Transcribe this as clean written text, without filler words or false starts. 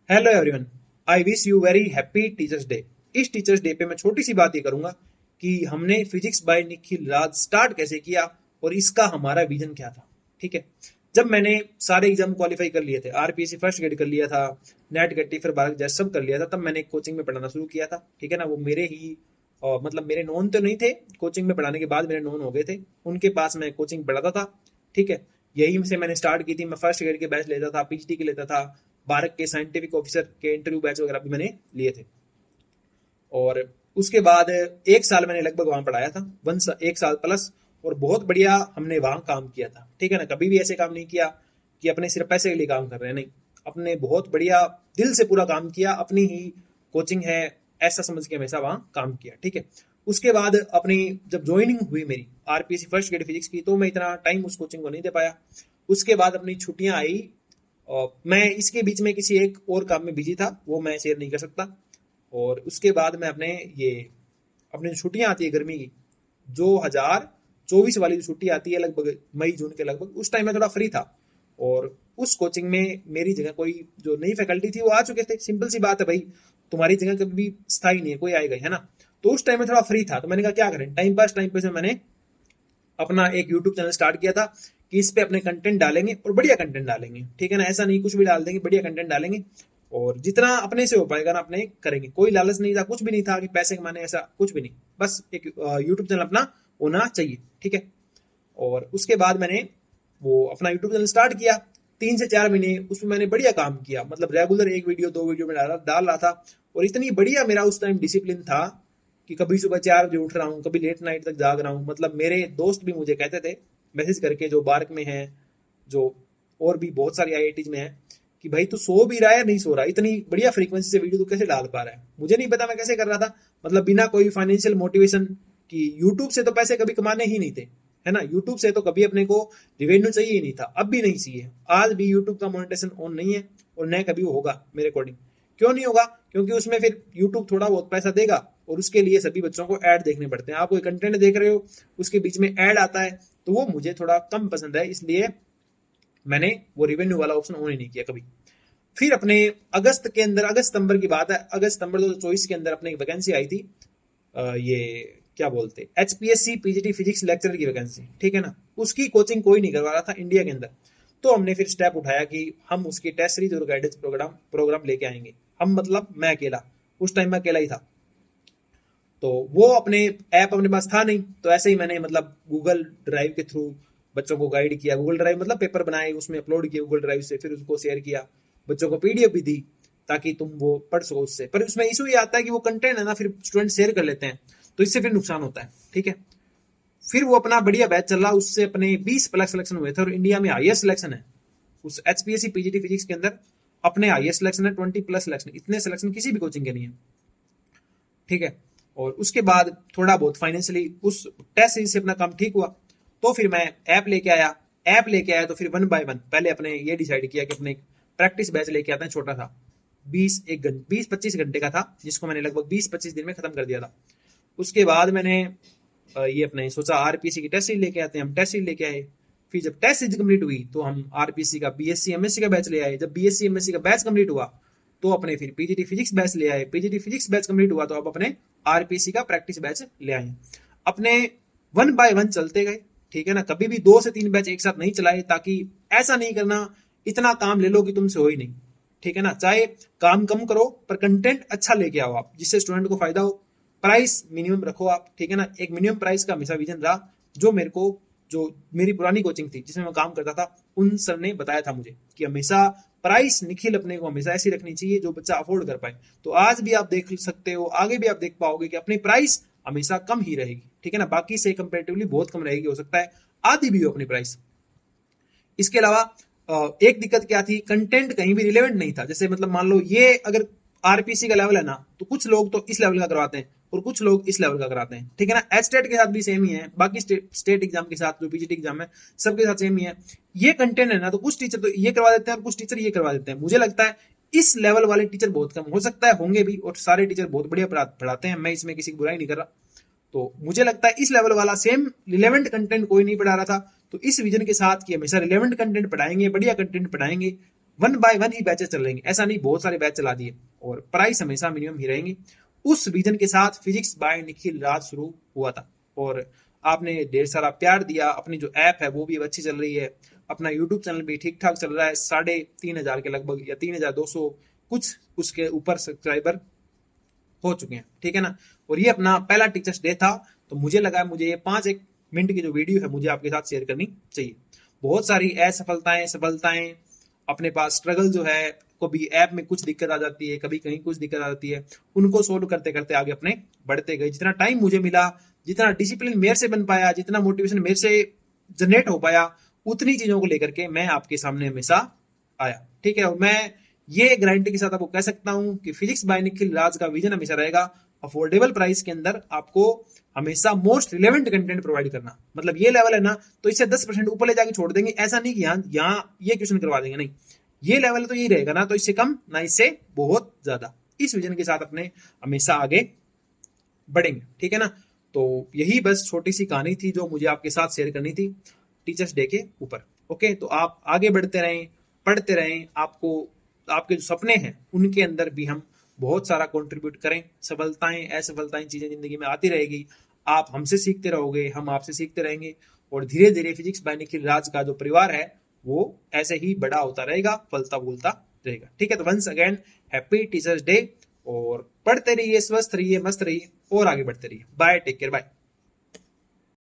Hello everyone. I wish you very happy teachers day. इस teachers day पे मैं छोटी सी बात ये करूंगा कि हमने फिजिक्स बाय निखिल राज स्टार्ट कैसे किया और इसका हमारा विजन क्या था। ठीक है। जब मैंने सारे एग्जाम क्वालिफाई कर लिए थे, आरपीएससी फर्स्ट ग्रेड कर लिया था, नेट गट्टी फिर भारत जैसे सब कर लिया था, तब मैंने कोचिंग में पढ़ाना शुरू किया था। ठीक है ना। वो मेरे ही मतलब मेरे नॉन तो नहीं थे। कोचिंग में पढ़ाने के बाद मेरे नॉन हो गए थे। उनके पास मैं कोचिंग पढ़ाता था। ठीक है। यही से मैंने स्टार्ट की थी। मैं फर्स्ट ग्रेड के बैच लेता था, पीएचडी के लेता था, भारत के साइंटिफिक ऑफिसर के इंटरव्यू बैच वगैरह भी मैंने लिए थे। और उसके बाद एक साल मैंने लगभग वहां पढ़ाया था, एक साल प्लस। और बहुत बढ़िया हमने वहां काम किया था। ठीक है ना। कभी भी ऐसे काम नहीं किया कि अपने सिर्फ पैसे के लिए काम कर रहे हैं, नहीं। अपने बहुत बढ़िया दिल से पूरा काम किया। अपनी ही कोचिंग है ऐसा समझ के हमेशा वहां काम किया। ठीक है। उसके बाद अपनी जब ज्वाइनिंग हुई मेरी आरपीएससी फर्स्ट ग्रेड फिजिक्स की, तो मैं इतना टाइम उस कोचिंग को नहीं दे पाया। उसके बाद अपनी छुट्टियां आई और मैं इसके बीच में किसी एक और काम में बिजी था, वो मैं शेयर नहीं कर सकता। और उसके बाद मैं अपनी जो छुट्टियां आती है गर्मी की, 2024 वाली जो छुट्टी आती है लगभग मई जून के लगभग, उस टाइम में थोड़ा फ्री था। और उस कोचिंग में मेरी जगह कोई जो नई फैकल्टी थी वो आ चुके थे। सिंपल सी बात है भाई, तुम्हारी जगह कभी भी स्थायी नहीं है, कोई आएगा, है ना। तो उस टाइम में थोड़ा फ्री था, तो मैंने कहा क्या करें, टाइम पास में मैंने अपना एक यूट्यूब चैनल स्टार्ट किया था कि इस पे अपने कंटेंट डालेंगे और बढ़िया कंटेंट डालेंगे। ठीक है ना। ऐसा नहीं कुछ भी डाल देंगे, बढ़िया कंटेंट डालेंगे। और जितना अपने से हो पाएगा ना अपने करेंगे। कोई लालच नहीं था, कुछ भी नहीं था कि पैसे कमाने, ऐसा कुछ भी नहीं। बस एक यूट्यूब चैनल अपना होना चाहिए। ठीक है। और उसके बाद मैंने वो अपना यूट्यूब चैनल स्टार्ट किया। 3 से 4 महीने उसमें मैंने बढ़िया काम किया, मतलब रेगुलर एक वीडियो 2 वीडियो में डाल रहा था। और इतनी बढ़िया मेरा उस टाइम डिसिप्लिन था कि कभी सुबह 4 बजे उठ रहा हूँ, कभी लेट नाइट तक जाग रहा हूँ। मतलब मेरे दोस्त भी मुझे कहते थे मैसेज करके, जो बार्क में है, जो और भी बहुत सारी आईआईटीज में है, कि भाई तू सो भी रहा है नहीं सो रहा, इतनी बढ़िया फ्रीक्वेंसी से वीडियो तू कैसे डाल पा रहा है। मुझे नहीं पता मैं कैसे कर रहा था, मतलब बिना कोई फाइनेंशियल मोटिवेशन। कि यूट्यूब से तो पैसे कभी कमाने ही नहीं थे, है ना। यूट्यूब से तो कभी अपने को रिवेन्यू चाहिए ही नहीं था, अब भी नहीं चाहिए। आज भी यूट्यूब का मोनेटाइजेशन ऑन नहीं है और न कभी वो होगा मेरे अकॉर्डिंग। क्यों नहीं होगा? क्योंकि उसमें फिर यूट्यूब थोड़ा बहुत पैसा देगा और उसके लिए सभी बच्चों को ऐड देखने पड़ते हैं। आप कोई कंटेंट देख रहे हो, उसके बीच में ऐड आता है, तो वो मुझे थोड़ा कम पसंद है, इसलिए मैंने वो रिवेन्यू वाला ऑप्शन ऑन ही नहीं किया कभी। फिर अपने अगस्त सितंबर की बात है, अगस्त सितंबर 2024 के अंदर अपने एक वैकेंसी आई थी। ये क्या बोलते, एचपीएससी पीजीटी फिजिक्स लेक्चरर की वैकेंसी। ठीक है ना। उसकी कोचिंग कोई नहीं करवा रहा था इंडिया के अंदर। तो हमने फिर स्टेप उठाया कि हम उसकी टेस्ट सीरीज और गाइडेंस प्रोग्राम प्रोग्राम लेके आएंगे। हम मतलब मैं अकेला, उस टाइम में अकेला ही था। तो वो अपने ऐप अपने पास था नहीं, तो ऐसे ही मैंने मतलब गूगल ड्राइव के थ्रू बच्चों को गाइड किया। गूगल ड्राइव मतलब पेपर बनाए, उसमें अपलोड किए गूगल ड्राइव से, फिर उसको शेयर किया, बच्चों को पीडीएफ भी दी ताकि तुम वो पढ़ सको उससे। पर उसमें इशू ये आता है कि वो कंटेंट है ना, फिर स्टूडेंट शेयर कर लेते हैं, तो इससे फिर नुकसान होता है। ठीक है। फिर वो अपना बढ़िया बैच चल रहा, उससे अपने 20 प्लस सिलेक्शन हुए थे और इंडिया में हाईएस्ट सिलेक्शन है उस एचपीएससी पीजीटी फिजिक्स के अंदर। अपने हाईएस्ट सिलेक्शन है 20 प्लस सिलेक्शन, इतने सिलेक्शन किसी भी कोचिंग के नहीं है। ठीक है। और उसके बाद थोड़ा बहुत फाइनेंशियली उस टेस्ट सीरीज से अपना काम ठीक हुआ, तो फिर मैं ऐप लेके आया तो फिर 1 बाय 1 पहले अपने ये डिसाइड किया कि अपने एक प्रैक्टिस बैच लेके आते हैं, छोटा था, 20-25 घंटे का था, जिसको मैंने लगभग 20-25 दिन में खत्म कर दिया था। उसके बाद मैंने ये अपने सोचा आरपीसी की टेस्ट सीरीज लेके आते हैं। हम टेस्ट सीरीज लेके आए। फिर जब टेस्ट सीरीज कंप्लीट हुई तो हम आरपीसी का बीएससी एमएससी का बैच ले आए। जब बीएससी एमएससी का बैच कंप्लीट हुआ तो अपने फिर पीजीटी फिजिक्स बैच ले आए। पीजीटी फिजिक्स बैच कंप्लीट हुआ तो अब अपने आरपीसी का प्रैक्टिस बैच ले आए। अपने 1 बाय 1 चलते गए। ठीक है ना। कभी भी 2 से 3 बैच एक साथ नहीं चलाए, ताकि ऐसा नहीं करना इतना काम ले लो कि तुमसे हो ही नहीं। ठीक है ना। चाहे काम कम करो पर कंटेंट अच्छा लेके आओ आप, जिससे स्टूडेंट को फायदा हो। प्राइस मिनिमम रखो आप। ठीक है ना। एक मिनिमम प्राइस का हमेशा विजन रहा, जो मेरे को, जो मेरी पुरानी कोचिंग थी जिसमें मैं काम करता था, उन सर ने बताया था मुझे कि हमेशा प्राइस निखिल अपने को हमेशा ऐसी रखनी चाहिए जो बच्चा अफोर्ड कर पाए। तो आज भी आप देख सकते हो, आगे भी आप देख पाओगे कि अपनी प्राइस हमेशा कम ही रहेगी। ठीक है ना। बाकी से कंपेरेटिवली बहुत कम रहेगी, हो सकता है आधी भी हो अपनी प्राइस। इसके अलावा एक दिक्कत क्या थी, कंटेंट कहीं भी रिलेवेंट नहीं था। जैसे मतलब मान लो ये अगर आरपीसी का लेवल है ना, तो कुछ लोग तो इस लेवल का करवाते हैं और कुछ लोग इस लेवल का कराते हैं। ठीक है ना। एचटेट के साथ भी सेम ही है, बाकी स्टेट एग्जाम के साथ, जो पीजीटी एग्जाम है, सबके साथ सेम ही है। ये कंटेंट है ना, तो कुछ टीचर तो ये करवा देते हैं और कुछ टीचर ये करवा देते हैं। मुझे लगता है इस लेवल वाले टीचर बहुत कम, हो सकता है होंगे भी, और सारे टीचर बहुत बढ़िया पढ़ाते हैं, मैं इसमें किसी की बुराई नहीं कर रहा। तो मुझे लगता है इस लेवल वाला सेम रिलेवेंट कंटेंट कोई नहीं पढ़ा रहा था। तो इस विजन के साथ कि हमेशा रिलेवेंट कंटेंट पढ़ाएंगे, बढ़िया कंटेंट पढ़ाएंगे, 1 बाय 1 ही बैचेस चल रहेंगे, ऐसा नहीं बहुत सारे बैच चला दिए, और प्राइस हमेशा मिनिमम ही रहेंगे। उस विजन के साथ फिजिक्स बाय निखिल राज शुरू हुआ था, और आपने ढेर सारा प्यार दिया। अपनी जो ऐप है वो भी अब अच्छी चल रही है, अपना यूट्यूब चैनल भी ठीक ठाक चल रहा है, 3,500 के लगभग या 3,200 कुछ उसके ऊपर सब्सक्राइबर हो चुके हैं, ठीक है ना। और ये अपना पहला टीचर्स डे था, तो मुझे लगा मुझे ये 5 मिनट की जो वीडियो है मुझे आपके साथ शेयर करनी चाहिए। बहुत सारी असफलताएं सफलताएं, अपने पास स्ट्रगल जो है, कभी ऐप में कुछ दिक्कत आ जाती है, कभी कहीं कुछ दिक्कत आ जाती है, उनको सोल्व करते करते आगे अपने बढ़ते गए। जितना टाइम मुझे मिला, जितना डिसिप्लिन मेरे से बन पाया, जितना मोटिवेशन मेरे से जनरेट हो पाया, उतनी चीजों को लेकर के मैं आपके सामने हमेशा आया, ठीक है। और मैं ये गारंटी के साथ आपको कह सकता हूं कि फिजिक्स बाय निखिल राज का विजन हमेशा रहेगा अफोर्डेबल प्राइस के अंदर आपको हमेशा मोस्ट रिलेवेंट कंटेंट प्रोवाइड करना। मतलब ये लेवल है ना, तो इससे 10% ऊपर ले जाके छोड़ देंगे, ऐसा नहीं कि यहाँ ये क्वेश्चन करवा देंगे, नहीं, ये लेवल तो यही रहेगा ना, तो इससे कम ना इससे बहुत ज्यादा। इस विजन के साथ अपने हमेशा आगे बढ़ेंगे, ठीक है ना। तो यही बस छोटी सी कहानी थी जो मुझे आपके साथ शेयर करनी थी टीचर्स डे के ऊपर। ओके, तो आप आगे बढ़ते रहें, पढ़ते रहें, आपको आपके जो सपने हैं उनके अंदर भी हम बहुत सारा कंट्रीब्यूट करें। सफलताएं असफलताएं चीजें जिंदगी में आती रहेगी, आप हमसे सीखते रहोगे, हम आपसे सीखते रहेंगे, और धीरे धीरे फिजिक्स बाय निखिल राज का जो परिवार है वो ऐसे ही बड़ा होता रहेगा, फलता फूलता रहेगा, ठीक है। तो once again happy teachers day, और पढ़ते रहिए, स्वस्थ रहिए, मस्त रहिए, और आगे बढ़ते रहिए। Bye, take care, bye.